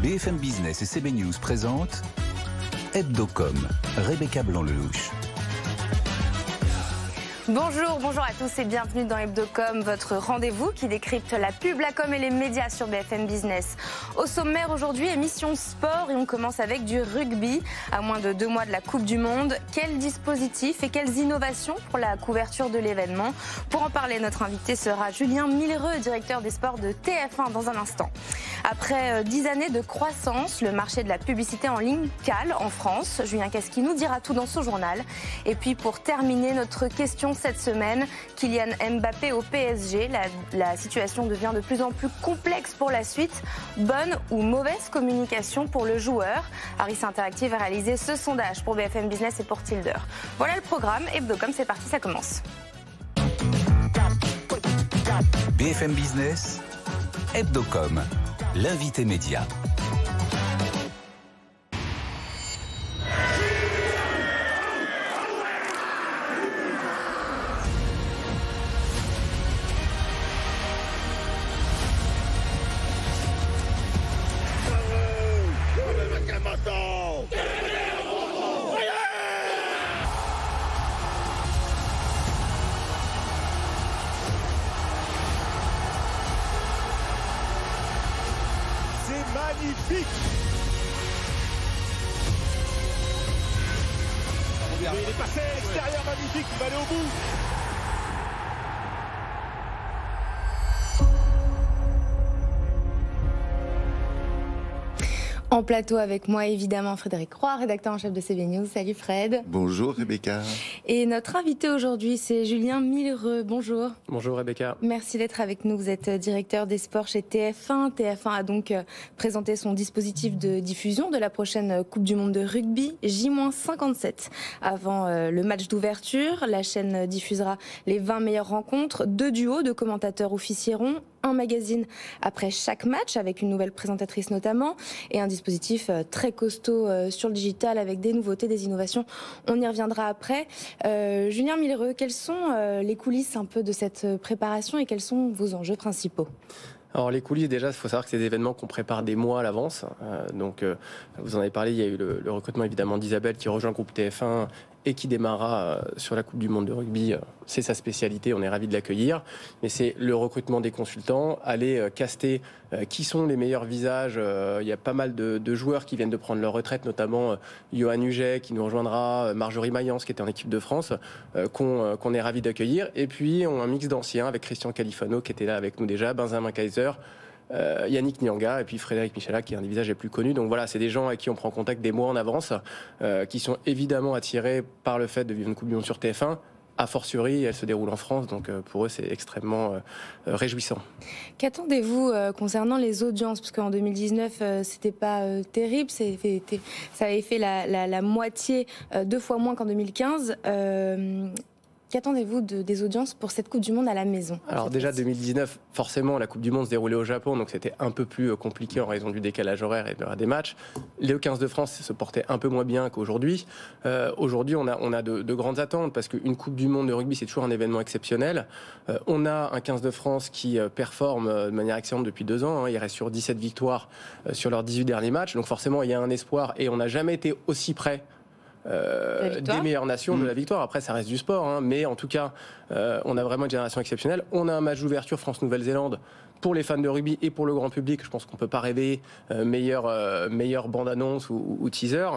BFM Business et CB News présentent Hebdocom, Rebecca Blanc-Lelouch. Bonjour à tous et bienvenue dans Hebdocom, votre rendez-vous qui décrypte la pub, la com et les médias sur BFM Business. Au sommaire aujourd'hui, émission sport et on commence avec du rugby. À moins de 2 mois de la Coupe du Monde, quels dispositifs et quelles innovations pour la couverture de l'événement? Pour en parler, notre invité sera Julien Millereux, directeur des sports de TF1 dans un instant. Après 10 années de croissance, le marché de la publicité en ligne cale en France. Julien Casqui nous dira tout dans son journal. Et puis pour terminer, notre question cette semaine, Kylian Mbappé au PSG. La situation devient de plus en plus complexe pour la suite. Bonne ou mauvaise communication pour le joueur? Harris Interactive a réalisé ce sondage pour BFM Business et pour Tilder. Voilà le programme. Hebdocom, c'est parti, ça commence. BFM Business, Hebdocom, l'invité média. Magnifique! Il est passé à l'extérieur, magnifique, il va aller au bout! En plateau avec moi, évidemment, Frédéric Roy, rédacteur en chef de CB News. Salut Fred. Bonjour Rebecca. Et notre invité aujourd'hui, c'est Julien Millereux. Bonjour. Bonjour Rebecca. Merci d'être avec nous. Vous êtes directeur des sports chez TF1. TF1 a donc présenté son dispositif de diffusion de la prochaine Coupe du Monde de rugby, J-57. Avant le match d'ouverture, la chaîne diffusera les 20 meilleures rencontres, 2 duos de commentateurs officieront, un magazine après chaque match avec une nouvelle présentatrice notamment et un dispositif très costaud sur le digital avec des nouveautés, des innovations. On y reviendra après. Julien Millereux, quelles sont les coulisses un peu de cette préparation et quels sont vos enjeux principaux ? Alors les coulisses, déjà, il faut savoir que c'est des événements qu'on prépare des mois à l'avance. Vous en avez parlé, il y a eu le recrutement évidemment d'Isabelle qui rejoint le groupe TF1 et qui démarrera sur la Coupe du Monde de rugby. C'est sa spécialité, on est ravis de l'accueillir. Mais c'est le recrutement des consultants, aller caster qui sont les meilleurs visages. Il y a pas mal de joueurs qui viennent de prendre leur retraite, notamment Johan Huget qui nous rejoindra, Marjorie Mayence qui était en équipe de France, qu'on est ravis d'accueillir. Et puis on a un mix d'anciens avec Christian Califano qui était là avec nous déjà, Benjamin Kaiser, Yannick Nyanga et puis Frédéric Michalak qui est un des visages les plus connus. Donc voilà, c'est des gens avec qui on prend contact des mois en avance, qui sont évidemment attirés par le fait de vivre une Coupe du Monde sur TF1. A fortiori, elle se déroule en France, donc pour eux, c'est extrêmement réjouissant. Qu'attendez-vous concernant les audiences? Parce qu'en 2019, c'était pas terrible, ça avait fait la moitié, 2 fois moins qu'en 2015. Qu'attendez-vous des audiences pour cette Coupe du Monde à la maison? Alors déjà 2019, forcément la Coupe du Monde se déroulait au Japon, donc c'était un peu plus compliqué en raison du décalage horaire et des matchs. Les 15 de France se portaient un peu moins bien qu'aujourd'hui. Aujourd'hui on a de grandes attentes parce qu'une Coupe du Monde de rugby c'est toujours un événement exceptionnel. On a un 15 de France qui performe de manière excellente depuis 2 ans. Il reste sur 17 victoires sur leurs 18 derniers matchs. Donc forcément il y a un espoir et on n'a jamais été aussi près des meilleures nations de la victoire. Après ça reste du sport, mais en tout cas on a vraiment une génération exceptionnelle. On a un match d'ouverture France-Nouvelle-Zélande pour les fans de rugby et pour le grand public. Je pense qu'on ne peut pas rêver meilleure bande-annonce ou teaser.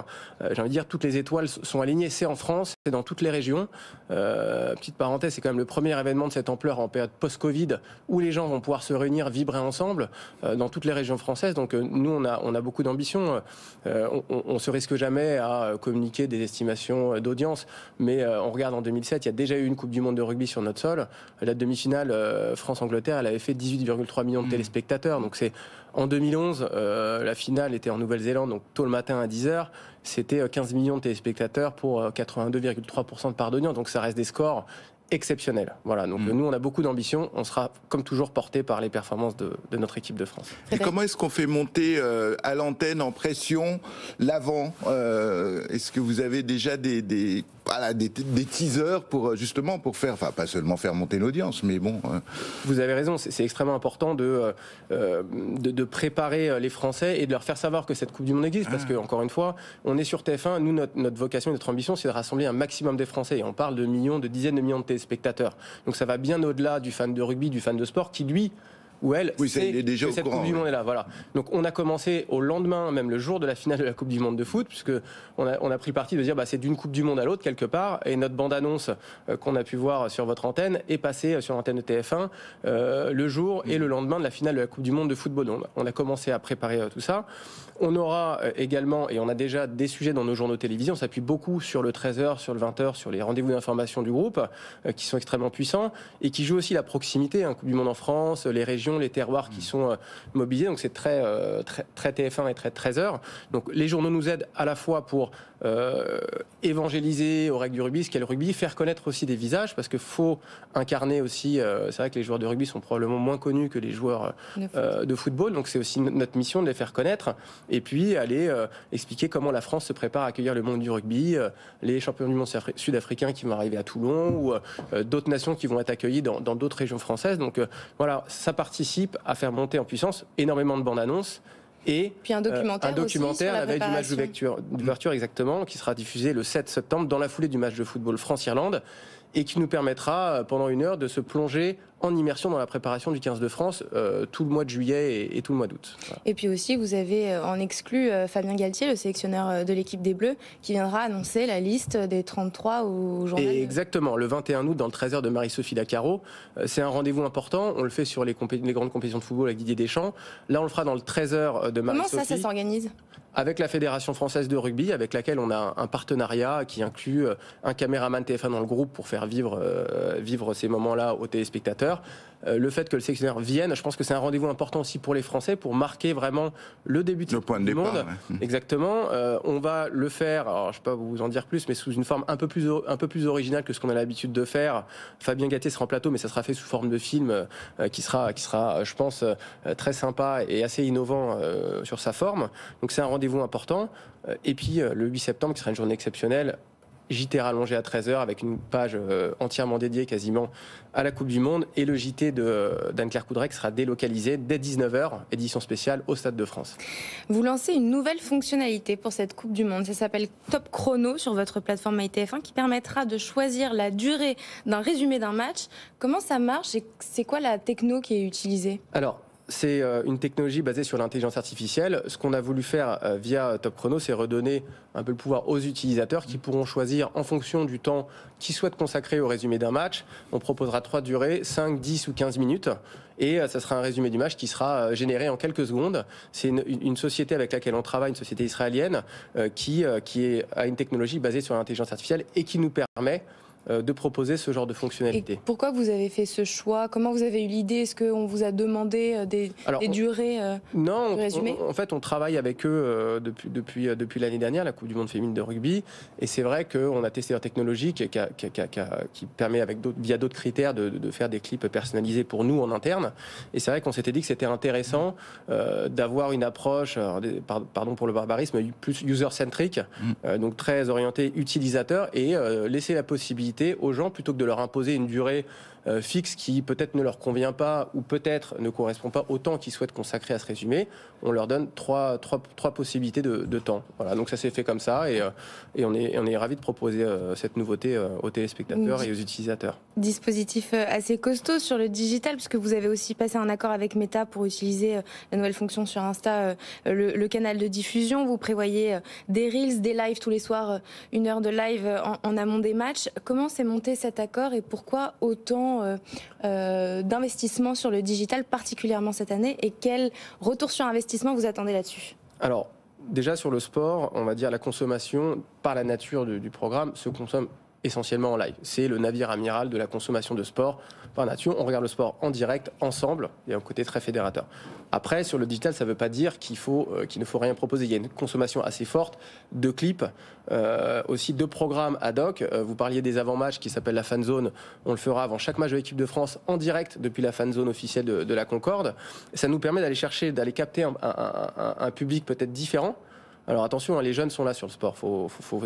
J'ai envie de dire, toutes les étoiles sont alignées. C'est en France, c'est dans toutes les régions. Petite parenthèse, c'est quand même le premier événement de cette ampleur en période post-Covid où les gens vont pouvoir se réunir, vibrer ensemble dans toutes les régions françaises. Donc nous, on a beaucoup d'ambition. On ne se risque jamais à communiquer des estimations d'audience. Mais on regarde en 2007, il y a déjà eu une Coupe du Monde de rugby sur notre sol. La demi-finale France-Angleterre, elle avait fait 18,3 millions de téléspectateurs. Donc c'est en 2011, la finale était en Nouvelle-Zélande, donc tôt le matin à 10h. C'était 15 millions de téléspectateurs pour 82,3% de part d'audience. Donc ça reste des scores exceptionnel. Voilà, donc nous on a beaucoup d'ambition, on sera comme toujours porté par les performances de notre équipe de France. Et comment est-ce qu'on fait monter à l'antenne en pression l'avant Est-ce que vous avez déjà des teasers pour justement pour faire, enfin pas seulement faire monter l'audience, mais bon. Vous avez raison, c'est extrêmement important de préparer les Français et de leur faire savoir que cette Coupe du Monde existe, parce que encore une fois, on est sur TF1, nous notre vocation, notre ambition, c'est de rassembler un maximum des Français, et on parle de millions, de dizaines de millions de téléspectateurs. Donc ça va bien au-delà du fan de rugby, du fan de sport qui lui ou elle sait que cette Coupe du Monde est là. Voilà. Donc on a commencé au lendemain, même le jour de la finale de la Coupe du Monde de foot, puisque on a pris parti de dire c'est d'une Coupe du Monde à l'autre quelque part, et notre bande-annonce qu'on a pu voir sur votre antenne est passée sur l'antenne de TF1 le jour et le lendemain de la finale de la Coupe du Monde de football. Donc on a commencé à préparer tout ça. On aura également, et on a déjà des sujets dans nos journaux télévisés, on s'appuie beaucoup sur le 13h, sur le 20h, sur les rendez-vous d'information du groupe, qui sont extrêmement puissants, et qui jouent aussi la proximité, Coupe du Monde en France, les régions, les terroirs qui sont mobilisés, donc c'est très TF1 et très 13h. Donc les journaux nous aident à la fois pour évangéliser aux règles du rugby, ce qu'est le rugby, faire connaître aussi des visages, parce qu'il faut incarner aussi, c'est vrai que les joueurs de rugby sont probablement moins connus que les joueurs de football, donc c'est aussi notre mission de les faire connaître, et puis aller expliquer comment la France se prépare à accueillir le monde du rugby, les champions du monde sud-africains qui vont arriver à Toulon, ou d'autres nations qui vont être accueillies dans d'autres régions françaises. Donc voilà, ça participe à faire monter en puissance énormément de bandes annonces. Et puis un documentaire la veille du match d'ouverture exactement, qui sera diffusé le 7 septembre dans la foulée du match de football France-Irlande, et qui nous permettra pendant 1 heure de se plonger en immersion dans la préparation du 15 de France tout le mois de juillet et tout le mois d'août. Voilà. Et puis aussi, vous avez en exclu Fabien Galtier, le sélectionneur de l'équipe des Bleus, qui viendra annoncer la liste des 33 au journal. Et exactement, le 21 août dans le 13h de Marie-Sophie Lacaro. C'est un rendez-vous important, on le fait sur les grandes compétitions de football avec Didier Deschamps. Là, on le fera dans le 13h de Marie-Sophie. Comment ça s'organise ? Avec la Fédération française de rugby, avec laquelle on a un partenariat qui inclut un caméraman TF1 dans le groupe pour faire vivre ces moments-là aux téléspectateurs. Le fait que le sélectionneur vienne, je pense que c'est un rendez-vous important aussi pour les Français, pour marquer vraiment le début de cette Coupe du Monde. Ouais. Exactement. On va le faire, alors je ne peux pas vous en dire plus, mais sous une forme un peu plus originale que ce qu'on a l'habitude de faire. Fabien Galtier sera en plateau, mais ça sera fait sous forme de film qui sera, je pense, très sympa et assez innovant sur sa forme. Donc c'est un rendez-vous important. Et puis le 8 septembre, qui sera une journée exceptionnelle, JT rallongé à 13h avec une page entièrement dédiée quasiment à la Coupe du Monde, et le JT d'Anne-Claire Coudray sera délocalisé dès 19h, édition spéciale au Stade de France. Vous lancez une nouvelle fonctionnalité pour cette Coupe du Monde, ça s'appelle Top Chrono sur votre plateforme MyTF1, qui permettra de choisir la durée d'un résumé d'un match. Comment ça marche et c'est quoi la techno qui est utilisée ? Alors, c'est une technologie basée sur l'intelligence artificielle. Ce qu'on a voulu faire via Top Chrono, c'est redonner un peu le pouvoir aux utilisateurs qui pourront choisir en fonction du temps qu'ils souhaitent consacrer au résumé d'un match. On proposera 3 durées, 5, 10 ou 15 minutes. Et ça sera un résumé du match qui sera généré en quelques secondes. C'est une société avec laquelle on travaille, une société israélienne, qui a une technologie basée sur l'intelligence artificielle et qui nous permet de proposer ce genre de fonctionnalité. Et pourquoi vous avez fait ce choix ? Comment vous avez eu l'idée ? Est-ce qu'on vous a demandé des durées Non, de résumé ? en fait, on travaille avec eux depuis l'année dernière, la Coupe du Monde féminine de rugby. Et c'est vrai qu'on a testé leur technologie qui permet, via d'autres critères, de faire des clips personnalisés pour nous en interne. Et c'est vrai qu'on s'était dit que c'était intéressant d'avoir une approche, pardon pour le barbarisme, plus user-centric, donc très orientée utilisateur, et laisser la possibilité aux gens, plutôt que de leur imposer une durée fixe qui peut-être ne leur convient pas ou peut-être ne correspond pas au temps qu'ils souhaitent consacrer à ce résumé, on leur donne trois possibilités de temps. Voilà, donc ça s'est fait comme ça, et on est ravis de proposer cette nouveauté aux téléspectateurs et aux utilisateurs. Dispositif assez costaud sur le digital, puisque vous avez aussi passé un accord avec Meta pour utiliser la nouvelle fonction sur Insta, le canal de diffusion. Vous prévoyez des reels, des lives tous les soirs, 1 heure de live en amont des matchs. Comment s'est monté cet accord et pourquoi autant d'investissement sur le digital, particulièrement cette année, et quel retour sur investissement vous attendez là-dessus ? Alors, déjà sur le sport, on va dire la consommation, par la nature du programme, se consomme essentiellement en live. C'est le navire amiral de la consommation de sport par nature. On regarde le sport en direct, ensemble. Il y a un côté très fédérateur. Après, sur le digital, ça ne veut pas dire qu'il ne faut rien proposer. Il y a une consommation assez forte de clips, aussi de programmes ad hoc. Vous parliez des avant-matchs qui s'appellent la fan zone. On le fera avant chaque match de l'équipe de France en direct depuis la fan zone officielle de la Concorde. Ça nous permet d'aller capter un public peut-être différent. Alors attention, les jeunes sont là sur le sport.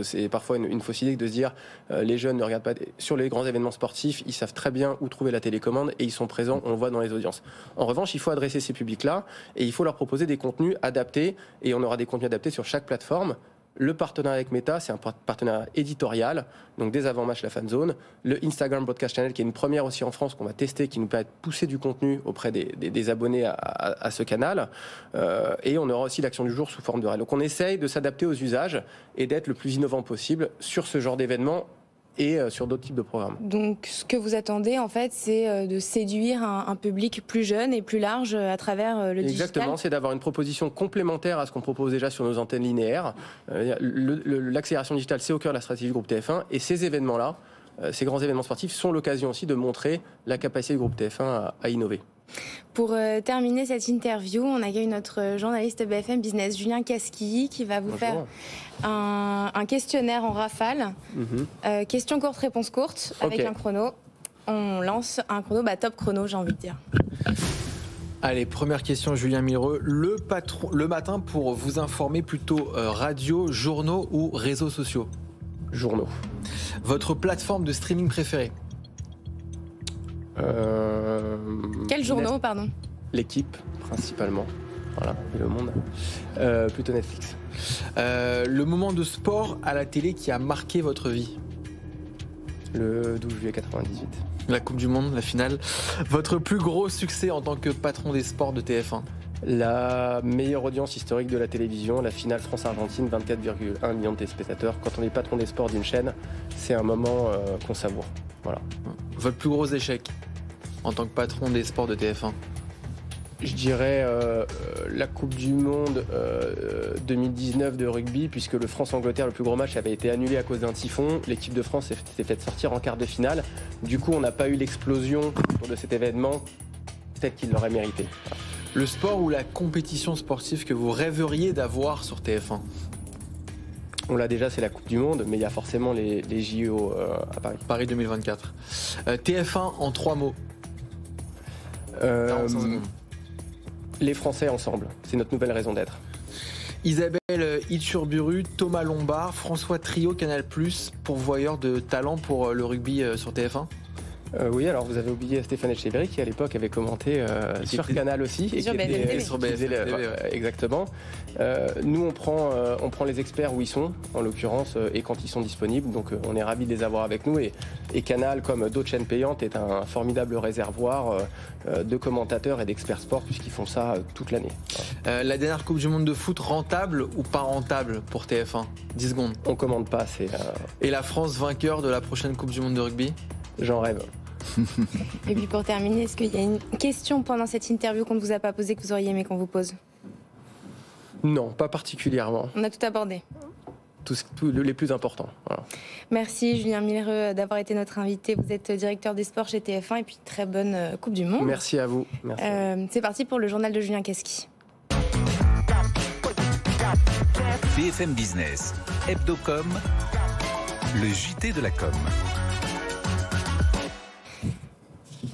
C'est parfois une fausse idée de se dire les jeunes ne regardent pas sur les grands événements sportifs. Ils savent très bien où trouver la télécommande et ils sont présents. On le voit dans les audiences. En revanche, il faut adresser ces publics-là et il faut leur proposer des contenus adaptés. Et on aura des contenus adaptés sur chaque plateforme. Le partenariat avec Meta, c'est un partenariat éditorial, donc des avant-matchs, la fan zone. Le Instagram Broadcast Channel, qui est une première aussi en France qu'on va tester, qui nous permet de pousser du contenu auprès des abonnés à ce canal. Et on aura aussi l'action du jour sous forme de réel. Donc on essaye de s'adapter aux usages et d'être le plus innovant possible sur ce genre d'événements et sur d'autres types de programmes. Donc ce que vous attendez en fait, c'est de séduire un public plus jeune et plus large à travers le digital. Exactement, c'est d'avoir une proposition complémentaire à ce qu'on propose déjà sur nos antennes linéaires. L'accélération digitale, c'est au cœur de la stratégie du groupe TF1 et ces événements-là, ces grands événements sportifs sont l'occasion aussi de montrer la capacité du groupe TF1 à innover. Pour terminer cette interview, on accueille notre journaliste BFM Business, Julien Casquilly, qui va vous faire un questionnaire en rafale. Question courte, réponse courte, avec un chrono. On lance un chrono, top chrono, j'ai envie de dire. Allez, première question, Julien Millereux. Le matin, pour vous informer, plutôt radio, journaux ou réseaux sociaux? Journaux. Votre plateforme de streaming préférée? Quels journaux, pardon? L'équipe, principalement. Voilà, et le monde. Plutôt Netflix. Le moment de sport à la télé qui a marqué votre vie? Le 12 juillet 98. La Coupe du Monde, la finale. Votre plus gros succès en tant que patron des sports de TF1? La meilleure audience historique de la télévision, la finale France-Argentine, 24,1 millions de téléspectateurs. Quand on est patron des sports d'une chaîne, c'est un moment qu'on savoure. Voilà. Votre plus gros échec en tant que patron des sports de TF1? Je dirais la Coupe du Monde 2019 de rugby, puisque le France-Angleterre, le plus gros match, avait été annulé à cause d'un typhon. L'équipe de France s'est faite sortir en quart de finale. Du coup, on n'a pas eu l'explosion autour de cet événement, peut-être qu'il l'aurait mérité. Le sport ou la compétition sportive que vous rêveriez d'avoir sur TF1? On l'a déjà, c'est la Coupe du Monde, mais il y a forcément les JO à Paris. Paris 2024. TF1 en 3 mots. Les Français ensemble, c'est notre nouvelle raison d'être. Isabelle Iturburu, Thomas Lombard, François Trio, Canal+, pourvoyeur de talent pour le rugby sur TF1? Oui, alors vous avez oublié Stéphane Etcheverry qui à l'époque avait commenté sur Canal aussi. Et sur BFM TV. Sur BFM TV, ouais. Exactement. Nous, on prend les experts où ils sont, en l'occurrence, et quand ils sont disponibles. Donc on est ravis de les avoir avec nous. Et Canal, comme d'autres chaînes payantes, est un formidable réservoir de commentateurs et d'experts sport, puisqu'ils font ça toute l'année. La dernière Coupe du Monde de foot, rentable ou pas rentable pour TF1? 10 secondes. On commande pas, c'est... Et la France vainqueur de la prochaine Coupe du Monde de rugby? J'en rêve. Et puis pour terminer, est-ce qu'il y a une question pendant cette interview qu'on ne vous a pas posée que vous auriez aimé qu'on vous pose? Non, pas particulièrement. On a tout abordé. Tous les plus importants. Voilà. Merci Julien Millereux d'avoir été notre invité. Vous êtes directeur des sports chez TF1 et puis très bonne Coupe du Monde. Merci à vous. Merci. C'est parti pour le journal de Julien Casquilly. BFM Business, Hebdocom, le JT de la com.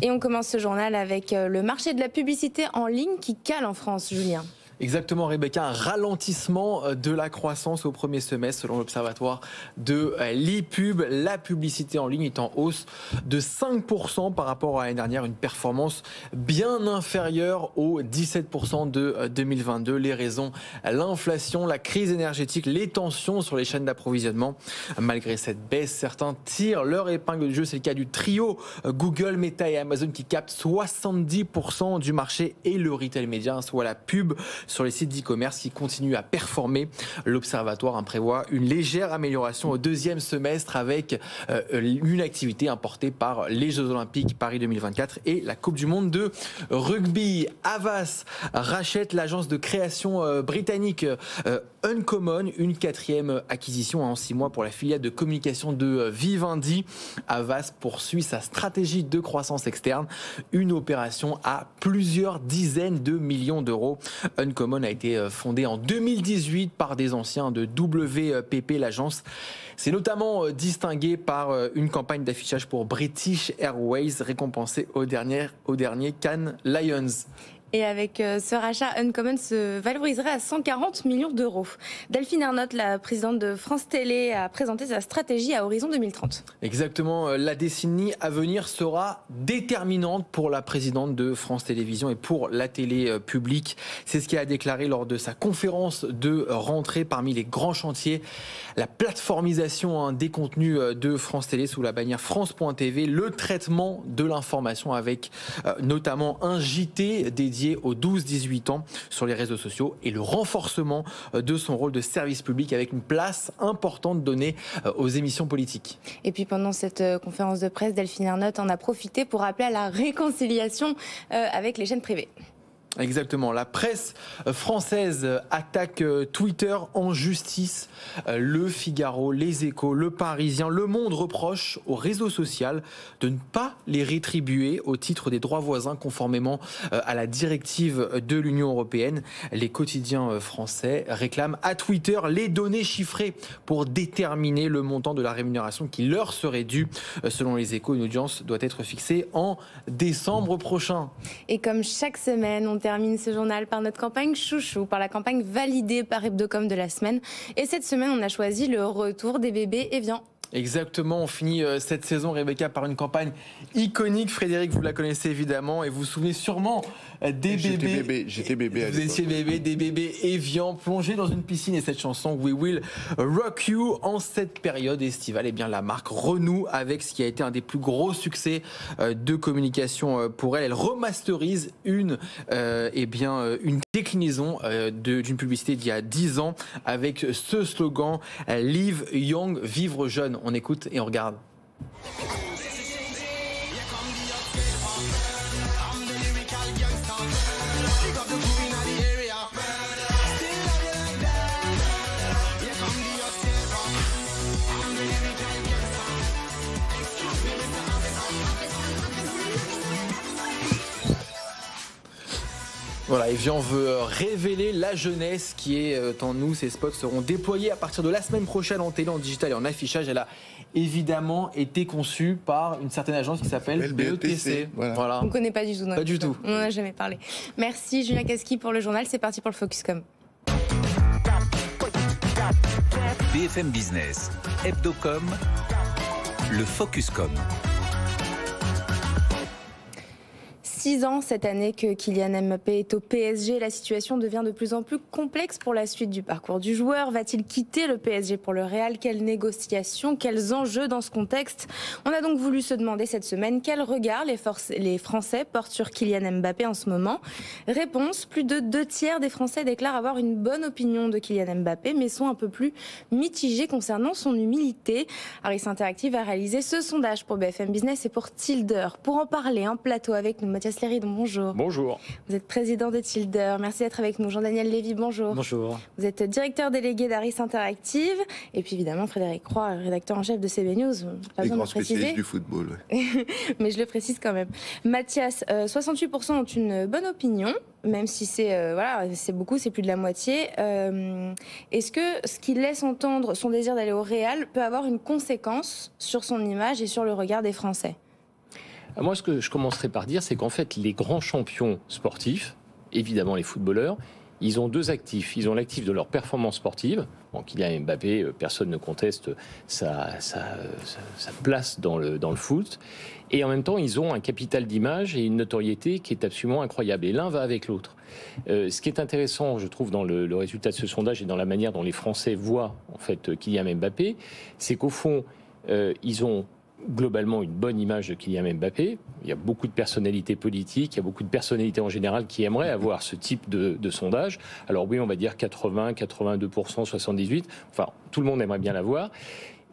Et on commence ce journal avec le marché de la publicité en ligne qui cale en France, Julien. Exactement, Rebecca, un ralentissement de la croissance au premier semestre selon l'observatoire de l'e-pub. La publicité en ligne est en hausse de 5% par rapport à l'année dernière, une performance bien inférieure aux 17% de 2022. Les raisons, l'inflation, la crise énergétique, les tensions sur les chaînes d'approvisionnement. Malgré cette baisse, certains tirent leur épingle du jeu. C'est le cas du trio Google, Meta et Amazon qui captent 70% du marché et le retail média, soit la pub sur les sites d'e-commerce qui continuent à performer. L'Observatoire prévoit une légère amélioration au deuxième semestre avec une activité importée par les Jeux Olympiques Paris 2024 et la Coupe du Monde de rugby. Havas rachète l'agence de création britannique Uncommon, une 4e acquisition en 6 mois pour la filiale de communication de Vivendi. Havas poursuit sa stratégie de croissance externe, une opération à plusieurs dizaines de millions d'euros. Uncommon a été fondée en 2018 par des anciens de WPP. L'agence s'est notamment distinguée par une campagne d'affichage pour British Airways, récompensée au dernier Cannes Lions. Et avec ce rachat, Uncommon se valoriserait à 140 millions d'euros. Delphine Ernotte, la présidente de France Télé, a présenté sa stratégie à horizon 2030. Exactement, la décennie à venir sera déterminante pour la présidente de France Télévisions et pour la télé publique. C'est ce qu'elle a déclaré lors de sa conférence de rentrée. Parmi les grands chantiers, la plateformisation des contenus de France Télé sous la bannière France.tv, le traitement de l'information avec notamment un JT dédié aux 12-18 ans sur les réseaux sociaux et le renforcement de son rôle de service public avec une place importante donnée aux émissions politiques. Et puis pendant cette conférence de presse, Delphine Ernotte en a profité pour appeler à la réconciliation avec les chaînes privées. Exactement. La presse française attaque Twitter en justice. Le Figaro, Les Échos, Le Parisien, Le Monde reprochent au réseau social de ne pas les rétribuer au titre des droits voisins conformément à la directive de l'Union européenne. Les quotidiens français réclament à Twitter les données chiffrées pour déterminer le montant de la rémunération qui leur serait due. Selon Les Échos, une audience doit être fixée en décembre prochain. Et comme chaque semaine, on termine ce journal par notre campagne chouchou, par la campagne validée par Hebdocom de la semaine. Et cette semaine, on a choisi le retour des bébés Evian. Exactement, on finit cette saison, Rebecca, par une campagne iconique. Frédéric, vous la connaissez évidemment et vous vous souvenez sûrement des bébés. J'étais bébé. Vous étiez bébé, des bébés Evian plongés dans une piscine et cette chanson We Will Rock You en cette période estivale. Eh bien, la marque renoue avec ce qui a été un des plus gros succès de communication pour elle. Elle remasterise une déclinaison d'une publicité d'il y a 10 ans avec ce slogan Live Young, vivre jeune. On écoute et on regarde. Voilà, Evian veut révéler la jeunesse qui est en nous. Ces spots seront déployés à partir de la semaine prochaine en télé, en digital et en affichage. Elle a évidemment été conçue par une certaine agence qui s'appelle BETC. Voilà. On ne connaît pas du tout. Pas du tout. On n'en a jamais parlé. Merci Julien Casqui pour le journal. C'est parti pour le Focuscom. BFM Business, Hebdocom, le Focuscom. 6 ans cette année que Kylian Mbappé est au PSG. La situation devient de plus en plus complexe pour la suite du parcours du joueur. Va-t-il quitter le PSG pour le Real? Quelles négociations, quels enjeux dans ce contexte? On a donc voulu se demander cette semaine quel regard les Français portent sur Kylian Mbappé en ce moment. Réponse, plus de 2/3 des Français déclarent avoir une bonne opinion de Kylian Mbappé, mais sont un peu plus mitigés concernant son humilité. Harris Interactive a réalisé ce sondage pour BFM Business et pour Tilder. Pour en parler en plateau avec nous, Mathias Léridon, bonjour. Bonjour. Vous êtes président de Tilder. Merci d'être avec nous. Jean-Daniel Lévy, bonjour. Bonjour. Vous êtes directeur délégué d'Harris Interactive. Et puis évidemment, Frédéric Roy, rédacteur en chef de CB News. Pas besoin de le préciser. Du football. Ouais. Mais je le précise quand même. Mathias, 68% ont une bonne opinion, même si c'est beaucoup, c'est plus de la moitié. Est-ce que ce qui laisse entendre son désir d'aller au Real peut avoir une conséquence sur son image et sur le regard des Français? Moi, ce que je commencerai par dire, c'est qu'en fait, les grands champions sportifs, évidemment les footballeurs, ils ont deux actifs. Ils ont l'actif de leur performance sportive. Bon, Kylian Mbappé, personne ne conteste sa place dans le foot. Et en même temps, ils ont un capital d'image et une notoriété qui est absolument incroyable. Et l'un va avec l'autre. Ce qui est intéressant, je trouve, dans le résultat de ce sondage et dans la manière dont les Français voient en fait Kylian Mbappé, c'est qu'au fond, ils ont globalement une bonne image de Kylian Mbappé. Il y a beaucoup de personnalités politiques, il y a beaucoup de personnalités en général qui aimeraient avoir ce type de sondage. Alors oui, on va dire 80, 82%, 78%. Enfin, tout le monde aimerait bien l'avoir.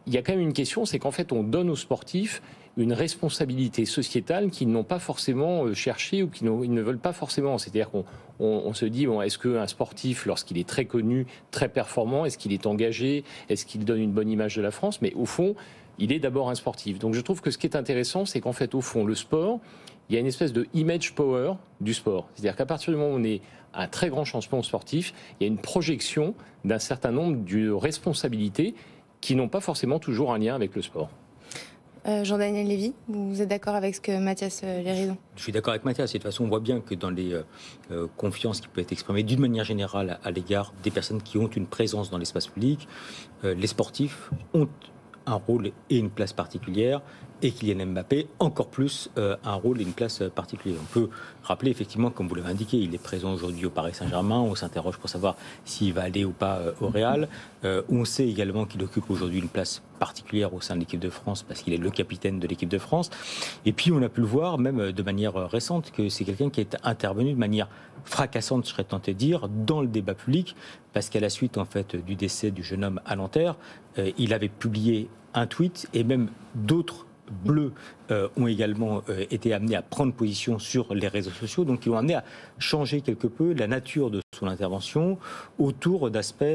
Il y a quand même une question, c'est qu'en fait, on donne aux sportifs une responsabilité sociétale qu'ils n'ont pas forcément cherché ou qu'ils ne veulent pas forcément. C'est-à-dire qu'on se dit, bon, est-ce qu'un sportif, lorsqu'il est très connu, très performant, est-ce qu'il est engagé, est-ce qu'il donne une bonne image de la France? Mais au fond, il est d'abord un sportif. Donc je trouve que ce qui est intéressant, c'est qu'en fait, au fond, le sport, il y a une espèce de image power du sport. C'est-à-dire qu'à partir du moment où on est un très grand champion sportif, il y a une projection d'un certain nombre de responsabilités qui n'ont pas forcément toujours un lien avec le sport. Jean-Daniel Lévy, vous êtes d'accord avec ce que Mathias Léridon? Je suis d'accord avec Mathias. Et de toute façon, on voit bien que dans les confiances qui peuvent être exprimées d'une manière générale à l'égard des personnes qui ont une présence dans l'espace public, les sportifs ont un rôle et une place particulière, et Kylian Mbappé encore plus un rôle et une place particulière. On peut rappeler effectivement, comme vous l'avez indiqué, il est présent aujourd'hui au Paris Saint-Germain. On s'interroge pour savoir s'il va aller ou pas au Real. On sait également qu'il occupe aujourd'hui une place particulière au sein de l'équipe de France parce qu'il est le capitaine de l'équipe de France. Et puis on a pu le voir même de manière récente que c'est quelqu'un qui est intervenu de manière fracassante, je serais tenté de dire, dans le débat public, parce qu'à la suite en fait du décès du jeune homme à Nanterre, il avait publié un tweet et même d'autres bleus ont également été amenés à prendre position sur les réseaux sociaux, donc ils ont amené à changer quelque peu la nature de son intervention autour d'aspects,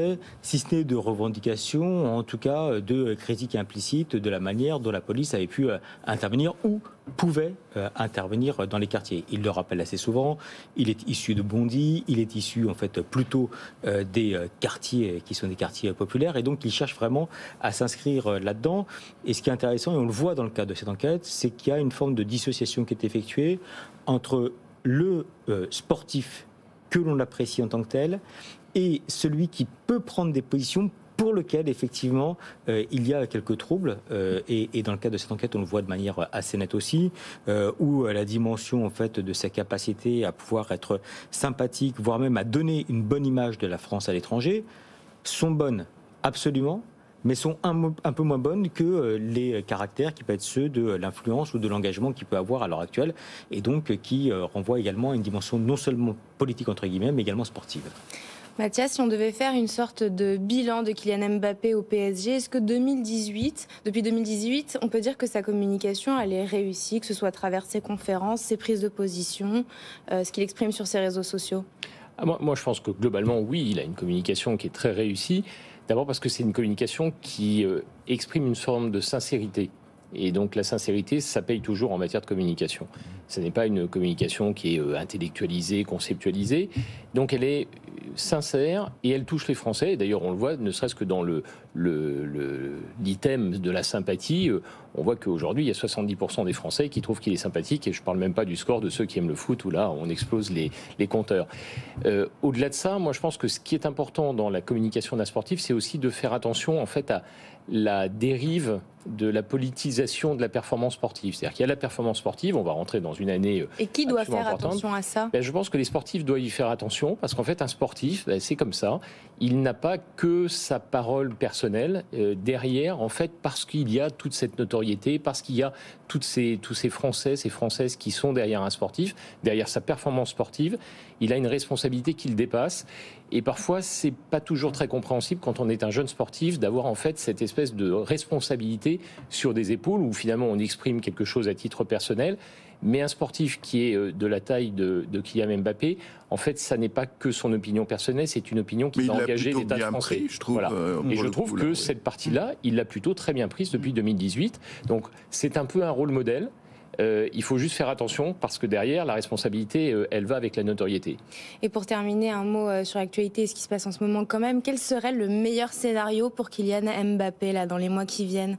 si ce n'est de revendications, en tout cas de critiques implicites de la manière dont la police avait pu intervenir ou pouvait intervenir dans les quartiers. Il le rappelle assez souvent, il est issu de Bondy, il est issu en fait plutôt des quartiers qui sont des quartiers populaires, et donc il cherche vraiment à s'inscrire là-dedans. Et ce qui est intéressant, et on le voit dans le cadre de cette enquête, c'est qu'il y a une forme de dissociation qui est effectuée entre le sportif que l'on apprécie en tant que tel et celui qui peut prendre des positions pour lequel, effectivement, il y a quelques troubles. Et dans le cadre de cette enquête, on le voit de manière assez nette aussi, où la dimension, en fait, de sa capacité à pouvoir être sympathique, voire même à donner une bonne image de la France à l'étranger, sont bonnes, absolument, mais sont un peu moins bonnes que les caractères qui peuvent être ceux de l'influence ou de l'engagement qu'il peut avoir à l'heure actuelle, et donc qui renvoient également à une dimension non seulement politique, entre guillemets, mais également sportive. Mathias, si on devait faire une sorte de bilan de Kylian Mbappé au PSG, est-ce que depuis 2018, on peut dire que sa communication, elle est réussie, que ce soit à travers ses conférences, ses prises de position, ce qu'il exprime sur ses réseaux sociaux? Moi, je pense que globalement, oui, il a une communication qui est très réussie. D'abord parce que c'est une communication qui exprime une forme de sincérité. Et donc la sincérité, ça paye toujours en matière de communication. Ce n'est pas une communication qui est intellectualisée, conceptualisée. Donc elle est sincère et elle touche les Français. Et d'ailleurs, on le voit, ne serait-ce que dans l'item de la sympathie, on voit qu'aujourd'hui, il y a 70% des Français qui trouvent qu'il est sympathique. Et je ne parle même pas du score de ceux qui aiment le foot, où là, on explose les compteurs. Au-delà de ça, moi, je pense que ce qui est important dans la communication d'un sportif, c'est aussi de faire attention, en fait, à la dérive de la politisation de la performance sportive. C'est-à-dire qu'il y a la performance sportive, on va rentrer dans une année et qui doit faire importante. Attention à ça? Je pense que les sportifs doivent y faire attention, parce qu'en fait, un sportif, c'est comme ça, il n'a pas que sa parole personnelle derrière, en fait, parce qu'il y a toute cette notoriété, parce qu'il y a tous ces Français, ces Françaises qui sont derrière un sportif, derrière sa performance sportive. Il a une responsabilité qui le dépasse. Et parfois, c'est pas toujours très compréhensible quand on est un jeune sportif d'avoir en fait cette espèce de responsabilité sur des épaules où finalement on exprime quelque chose à titre personnel. Mais un sportif qui est de la taille de Kylian Mbappé, en fait, ça n'est pas que son opinion personnelle, c'est une opinion qui va engager l'État français. Pris, je trouve, voilà. Et je trouve que cette partie-là, il l'a plutôt très bien prise depuis 2018. Donc, c'est un peu un rôle modèle. Il faut juste faire attention parce que derrière, la responsabilité, elle va avec la notoriété. Et pour terminer, un mot sur l'actualité et ce qui se passe en ce moment quand même. Quel serait le meilleur scénario pour Kylian Mbappé là, dans les mois qui viennent?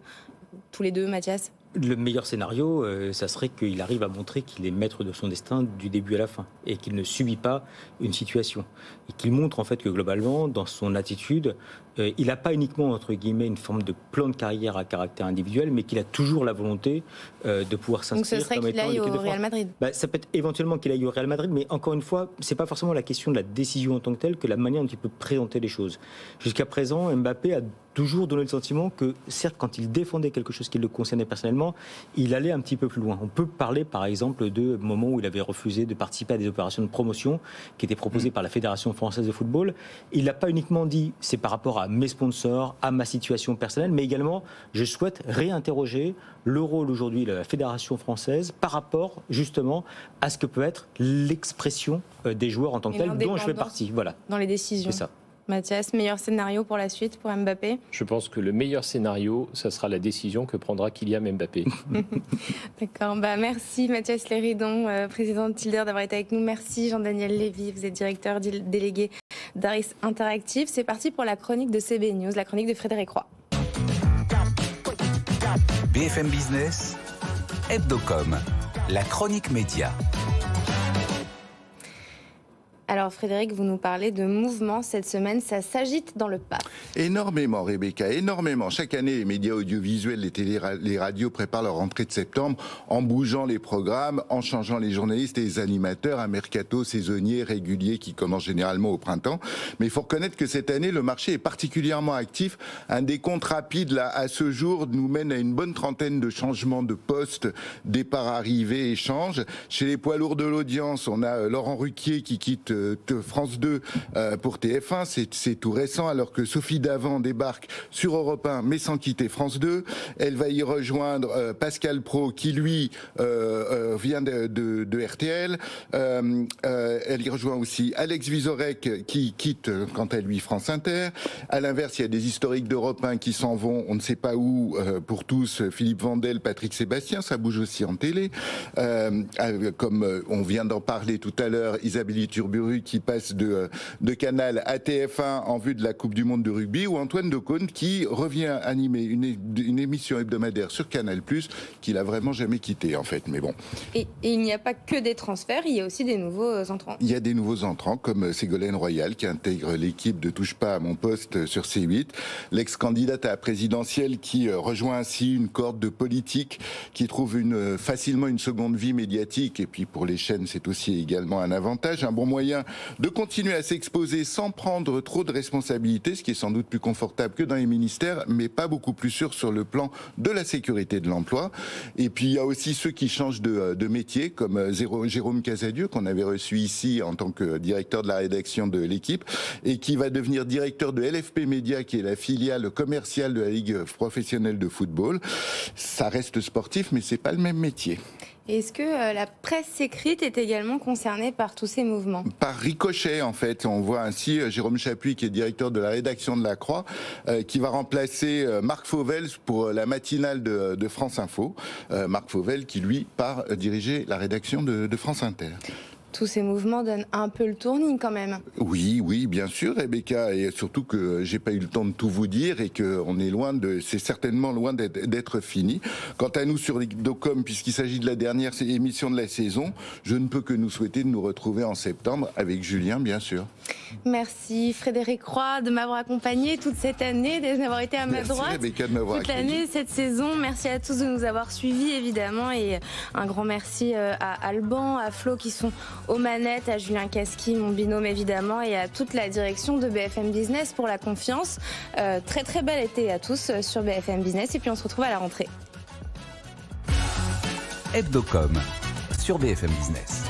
Tous les deux, Mathias? Le meilleur scénario, ça serait qu'il arrive à montrer qu'il est maître de son destin du début à la fin et qu'il ne subit pas une situation. Et qu'il montre en fait que globalement, dans son attitude, il n'a pas uniquement, entre guillemets, une forme de plan de carrière à caractère individuel, mais qu'il a toujours la volonté de pouvoir s'inscrire. Donc ce serait qu'il aille au Real Madrid. Ça peut être éventuellement qu'il aille au Real Madrid, mais encore une fois, c'est pas forcément la question de la décision en tant que telle, que la manière dont il peut présenter les choses. Jusqu'à présent, Mbappé a toujours donné le sentiment que, certes, quand il défendait quelque chose qui le concernait personnellement, il allait un petit peu plus loin. On peut parler, par exemple, de moments où il avait refusé de participer à des opérations de promotion qui étaient proposées par la Fédération française de football. Il n'a pas uniquement dit « c'est par rapport à mes sponsors, à ma situation personnelle », mais également « je souhaite réinterroger le rôle aujourd'hui de la Fédération française par rapport, justement, à ce que peut être l'expression des joueurs en tant que tels, dont je fais partie. » Voilà. Dans les décisions. C'est ça. Mathias, meilleur scénario pour la suite pour Mbappé? Je pense que le meilleur scénario, ça sera la décision que prendra Kylian Mbappé. D'accord, merci Mathias Léridon, président de Tilder, d'avoir été avec nous. Merci Jean-Daniel Lévy, vous êtes directeur délégué d'Aris Interactive. C'est parti pour la chronique de CB News, la chronique de Frédéric Roy. BFM Business, Hebdocom, la chronique média. Alors Frédéric, vous nous parlez de mouvements cette semaine, ça s'agite dans le PAF. Énormément Rebecca, énormément. Chaque année, les médias audiovisuels, les radios préparent leur rentrée de septembre en bougeant les programmes, en changeant les journalistes et les animateurs, un mercato saisonnier régulier qui commence généralement au printemps. Mais il faut reconnaître que cette année, le marché est particulièrement actif. Un décompte rapide là, à ce jour nous mène à une bonne trentaine de changements de postes, départ, arrivée, échange. Chez les poids lourds de l'audience, on a Laurent Ruquier qui quitte France 2 pour TF1, c'est tout récent, alors que Sophie Davant débarque sur Europe 1, mais sans quitter France 2. Elle va y rejoindre Pascal Praud, qui lui vient de RTL. Elle y rejoint aussi Alex Vizorek, qui quitte quant à lui France Inter. À l'inverse, il y a des historiques d'Europe 1 qui s'en vont, on ne sait pas où, pour tous, Philippe Vandel, Patrick Sébastien, ça bouge aussi en télé. Comme on vient d'en parler tout à l'heure, Isabelle Iturburu qui passe de Canal à TF1 en vue de la Coupe du Monde de rugby, ou Antoine Decaune qui revient animer une émission hebdomadaire sur Canal+, qu'il a vraiment jamais quitté en fait, mais bon. Et il n'y a pas que des transferts, il y a aussi des nouveaux entrants. Il y a des nouveaux entrants comme Ségolène Royal qui intègre l'équipe de Touche pas à mon poste sur C8, l'ex-candidate à la présidentielle qui rejoint ainsi une corde de politique qui trouve facilement une seconde vie médiatique, et puis pour les chaînes c'est aussi également un avantage, un bon moyen de continuer à s'exposer sans prendre trop de responsabilités, ce qui est sans doute plus confortable que dans les ministères, mais pas beaucoup plus sûr sur le plan de la sécurité de l'emploi. Et puis il y a aussi ceux qui changent de métier, comme Jérôme Casadieu, qu'on avait reçu ici en tant que directeur de la rédaction de l'équipe, et qui va devenir directeur de LFP Média, qui est la filiale commerciale de la Ligue professionnelle de football. Ça reste sportif, mais c'est pas le même métier. Est-ce que la presse écrite est également concernée par tous ces mouvements? Par ricochet, en fait. On voit ainsi Jérôme Chapuis, qui est directeur de la rédaction de La Croix, qui va remplacer Marc Fauvel pour la matinale de France Info. Marc Fauvel qui, lui, part diriger la rédaction de France Inter. Tous ces mouvements donnent un peu le tournis quand même. Oui, bien sûr, Rebecca, et surtout que j'ai pas eu le temps de tout vous dire et que c'est certainement loin d'être fini. Quant à nous sur Hebdocom, puisqu'il s'agit de la dernière émission de la saison, je ne peux que nous souhaiter de nous retrouver en septembre avec Julien, bien sûr. Merci Frédéric Roy de m'avoir accompagné toute cette année, d'avoir été à ma droite. Merci Rebecca de m'avoir toute l'année, cette saison. Merci à tous de nous avoir suivis évidemment, et un grand merci à Alban, à Flo qui sont aux manettes, à Julien Casqui, mon binôme évidemment, et à toute la direction de BFM Business pour la confiance. Très très bel été à tous sur BFM Business, et puis on se retrouve à la rentrée. Hebdocom sur BFM Business.